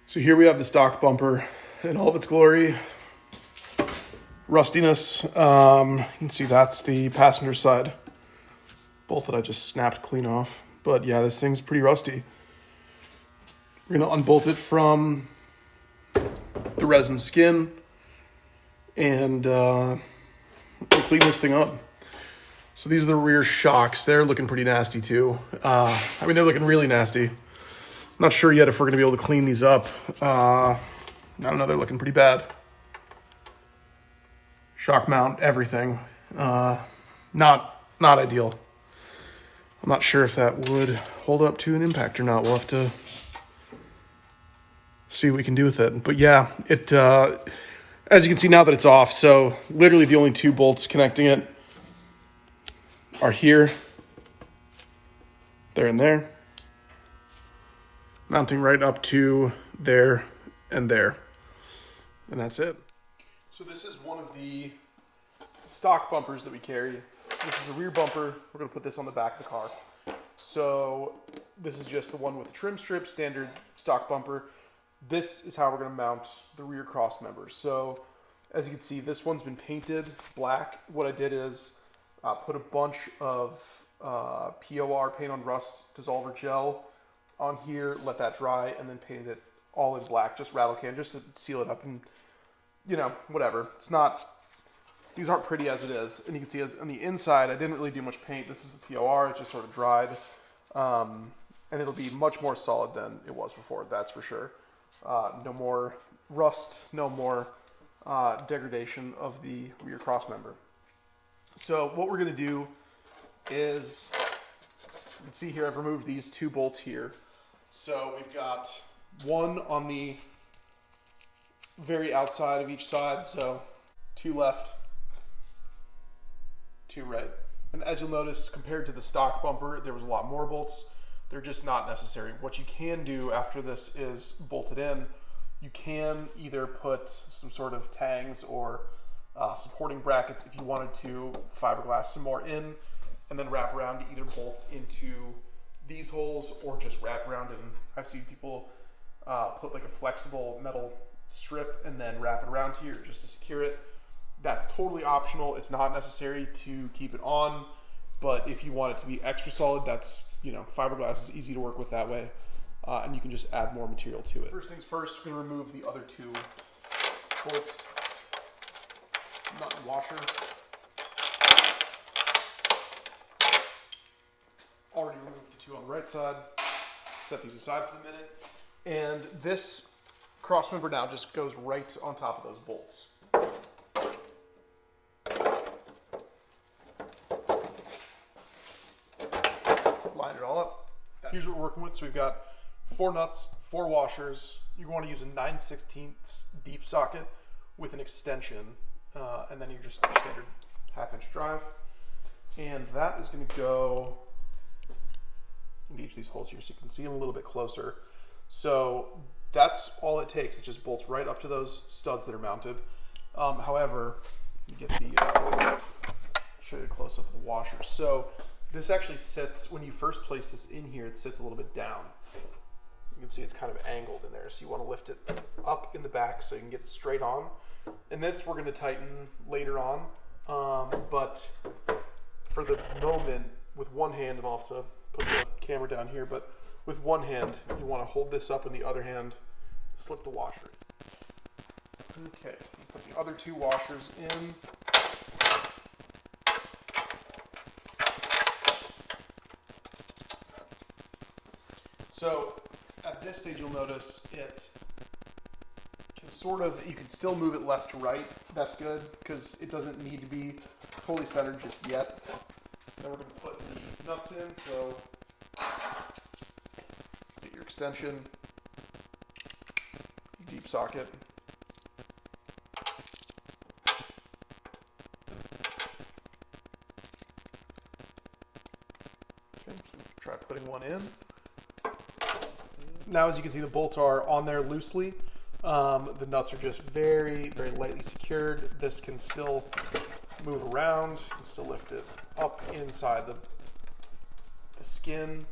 So here we have the stock bumper in all of its glory. Rustiness. You can see that's the passenger side bolt that I just snapped clean off. But yeah, this thing's pretty rusty. We're gonna unbolt it from the resin skin and clean this thing up. So these are the rear shocks. They're looking pretty nasty too. They're looking really nasty. I'm not sure yet if we're gonna be able to clean these up. I don't know, they're looking pretty bad. Shock mount, everything. Not ideal. I'm not sure if that would hold up to an impact or not. We'll have to see what we can do with it. But yeah, it as you can see now that it's off, so literally the only two bolts connecting it are here, there and there, mounting right up to there and there, and that's it. So this is one of the stock bumpers that we carry. This is the rear bumper. We're going to put this on the back of the car. So this is just the one with the trim strip, standard stock bumper. This is how we're going to mount the rear cross members. So as you can see, this one's been painted black. What I did is put a bunch of POR, paint on rust dissolver gel on here, let that dry, and then painted it all in black, just rattle can, just to seal it up and, you know, whatever. It's not, these aren't pretty as it is. And you can see on the inside, I didn't really do much paint. This is the POR, it just sort of dried. And it'll be much more solid than it was before, that's for sure. No more rust, no more degradation of the rear cross member. So what we're going to do is, you can see here I've removed these two bolts here. So we've got one on the very outside of each side, so two left, two right. And as you'll notice, compared to the stock bumper, there was a lot more bolts. They're just not necessary. What you can do after this is bolt it in. You can either put some sort of tangs or supporting brackets if you wanted to fiberglass some more in, and then wrap around to either bolt into these holes or just wrap around. And I've seen people put like a flexible metal strip and then wrap it around here just to secure it. That's totally optional. It's not necessary to keep it on, but if you want it to be extra solid, that's, you know, fiberglass is easy to work with that way, and you can just add more material to it. First things first, we're going to remove the other two bolts, nut and washer. Already removed the two on the right side. Set these aside for a minute. And this cross member now just goes right on top of those bolts. Line it all up. Here's what we're working with. So we've got 4 nuts, 4 washers. You want to use a 9/16 deep socket with an extension, and then you're just standard 1/2-inch drive. And that is going to go into each of these holes here, so you can see them a little bit closer. So that's all it takes. It just bolts right up to those studs that are mounted. However, you get the show you a close up of the washer. So this actually sits, when you first place this in here, it sits a little bit down. You can see it's kind of angled in there, so you want to lift it up in the back so you can get it straight on. And this we're going to tighten later on, but for the moment, with one hand, and I'll also put the camera down here, but with one hand, you want to hold this up, and the other hand, slip the washer. Okay, put the other 2 washers in. So at this stage, you'll notice it can sort of, you can still move it left to right. That's good, because it doesn't need to be fully centered just yet. Then we're going to put the nuts in, so get your extension, deep socket. Okay, so try putting one in. Now, as you can see, the bolts are on there loosely. The nuts are just very, very lightly secured. This can still move around. You can still lift it up inside the skin,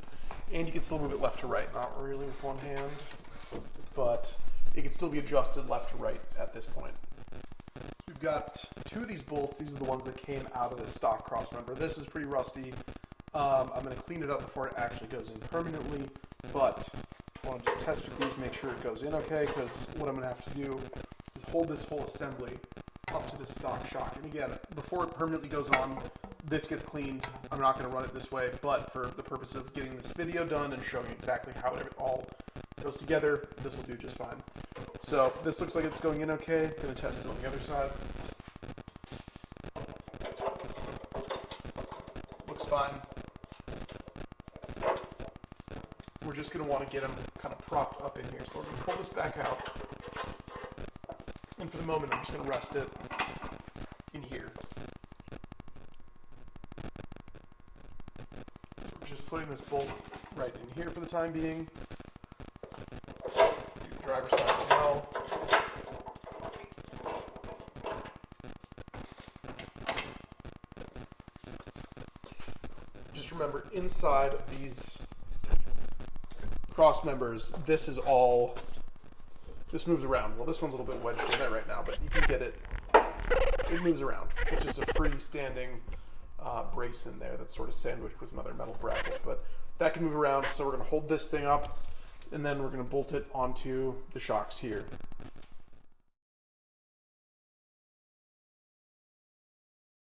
and you can still move it left to right. Not really with one hand, but still be adjusted left to right at this point. We've got 2 of these bolts. These are the ones that came out of the stock cross member. This is pretty rusty. I'm going to clean it up before it actually goes in permanently, but I want to just test with these, make sure it goes in okay, because what I'm going to have to do is hold this whole assembly up to the stock shock. And again, before it permanently goes on, this gets cleaned. I'm not going to run it this way, but for the purpose of getting this video done and showing exactly how it all goes together, this will do just fine. So this looks like it's going in okay. Going to test it on the other side. Looks fine. We're just going to want to get them kind of propped up in here. So we're going to pull this back out. And for the moment, I'm just going to rest it in here. We're just putting this bolt right in here for the time being. Do the driver's side as well. Just remember, inside of these cross members, this is all, this moves around. Well, this one's a little bit wedged in there right now, but you can get it, it moves around. It's just a freestanding brace in there that's sort of sandwiched with another metal bracket, but that can move around. So we're going to hold this thing up, and then we're going to bolt it onto the shocks here.